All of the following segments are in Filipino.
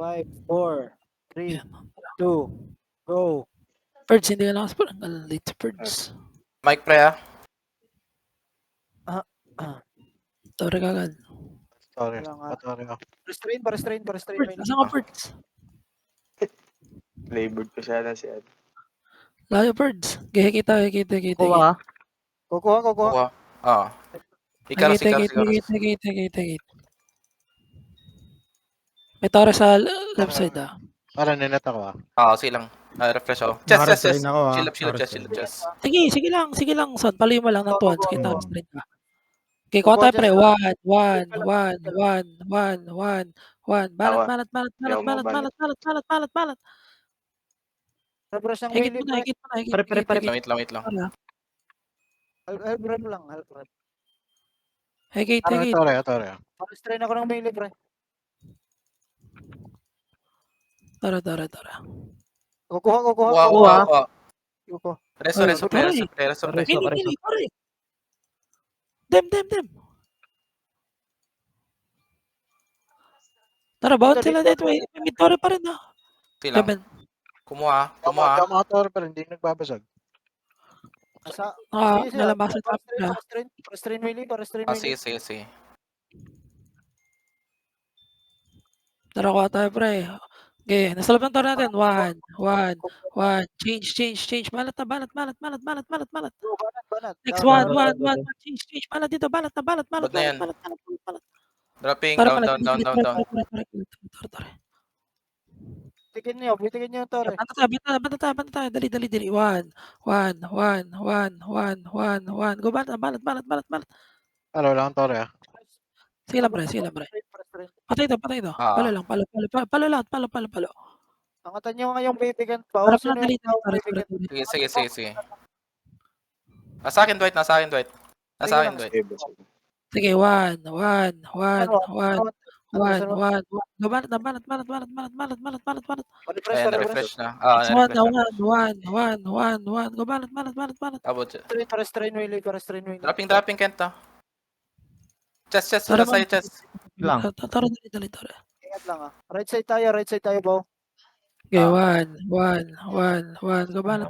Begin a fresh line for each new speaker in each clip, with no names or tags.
5, 4, 3,
Yan.
2, go.
Birds, hindi ka lakas parang late to birds.
Mike pre ah.
Tore ka agad.
Sorry.
Wala nga.
Sorry ako.
Restrain.
Birds, asan ka birds?
Flavoured ko siya na siya.
Layo birds. Kita.
Kukuha.
Kuha. Oo. Ikaras.
Kita. May tore sa left side ah.
Para ninet ako ah.
Oo, silang. Refresh ako. Chest.
Naka-restrain ako, ah.
Chill up,
Naka-restrain.
chest.
Sige lang, son. Paluin mo lang ng tuwan. Kita,
Oo.
straight ka. Okay, kuha tayo pre. 1. Balat.
Refresh ng
Higit
Willy,
mo na.
Wait lang.
Help lang.
Higit.
Sorry.
Restrain ako ng Willy, pre.
Tara.
Kukuha.
Resto, pre.
Gini, pare. Dem. Tara, bawat sila dito. May tore pa rin ah.
Silang.
Seven.
Kumuha.
Tama Tor, pero hindi nagbabasag.
Nalabasan pa pala.
Restrain Willy.
Sige.
Tara, kuha tayo pre. Okay, nasa loob ng tore natin. 1. Change. Balat.
Banat.
Next 1. Change. Balat dito. Balat.
Ba't na yan? Dropping.
Tara,
Down.
Tara.
Bitikin niyo yung tore.
Banta tayo. Dali. 1. Go, balat.
Wala akong Tor ah.
Sige lang, pre. Patay ito. Palo lang. Palo lahat. Palo.
Angatan niyo nga yung bitigan.
Para
Pausin
dali.
yung bitigan.
Sige. Nasa akin, Dwight. Nasa akin, Dwight.
Sige, 1. Go, balat.
Ayan, na-refresh na.
Next 1.
Na-refresh na.
1. Go, balat.
Abot siya.
Restrain Willy.
Dropping, Kent ah. Chest.
Tara,
Sila sa'yo, chest.
Lang.
Tara, dali.
Ingat lang ah. Right side tayo, Bo.
Okay, 1. Go, balat.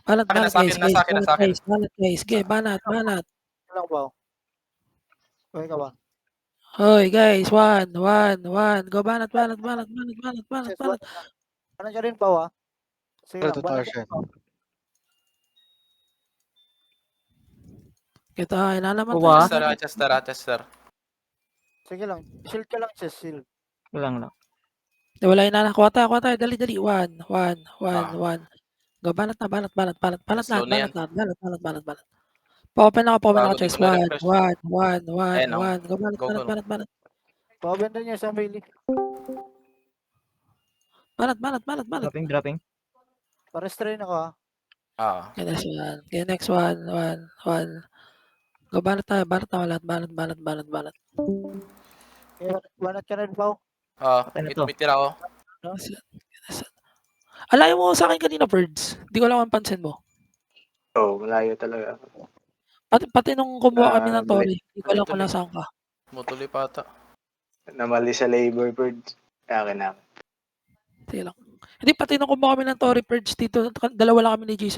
Balat, guys.
Nasa akin.
Balat, guys. Okay, balat.
Lang, Bo. Okay ka ba?
Hoy, guys. 1. Go, balat.
Ano ka rin, Bo, ah? Sige lang,
Ito,
banat
Tarzan.
ka.
Kita, inalaman
Kuha.
Chester.
Sige lang. Shield ka lang, shield.
Lang.
Wala inala. Kuha tayo. Dali. 1. Go, balat.
Slow na yan.
Balat. Pa-open ako, chest.
Bago di
1.
ko na-refresh.
Go, balat.
Pabenta niyo sa Willy.
Balat.
Dropping.
Pa-restrain ako, ah.
Okay, next 1. Go, balat tayo. Balat.
Banat ka rin, Bo.
Patay na to.
May tira ako.
Alayo mo sa akin kanina, birds. Hindi ko lang pansin mo.
Malayo talaga.
Pati nung kumuha kami ng tore, hindi ko alam kung nasaan ka.
Mutuloy pa ata.
Namali sa labor birds. Kaya
Sige lang. Hindi, pati nung kumuha kami ng tore, birds dito, dalawa lang kami ni Jason.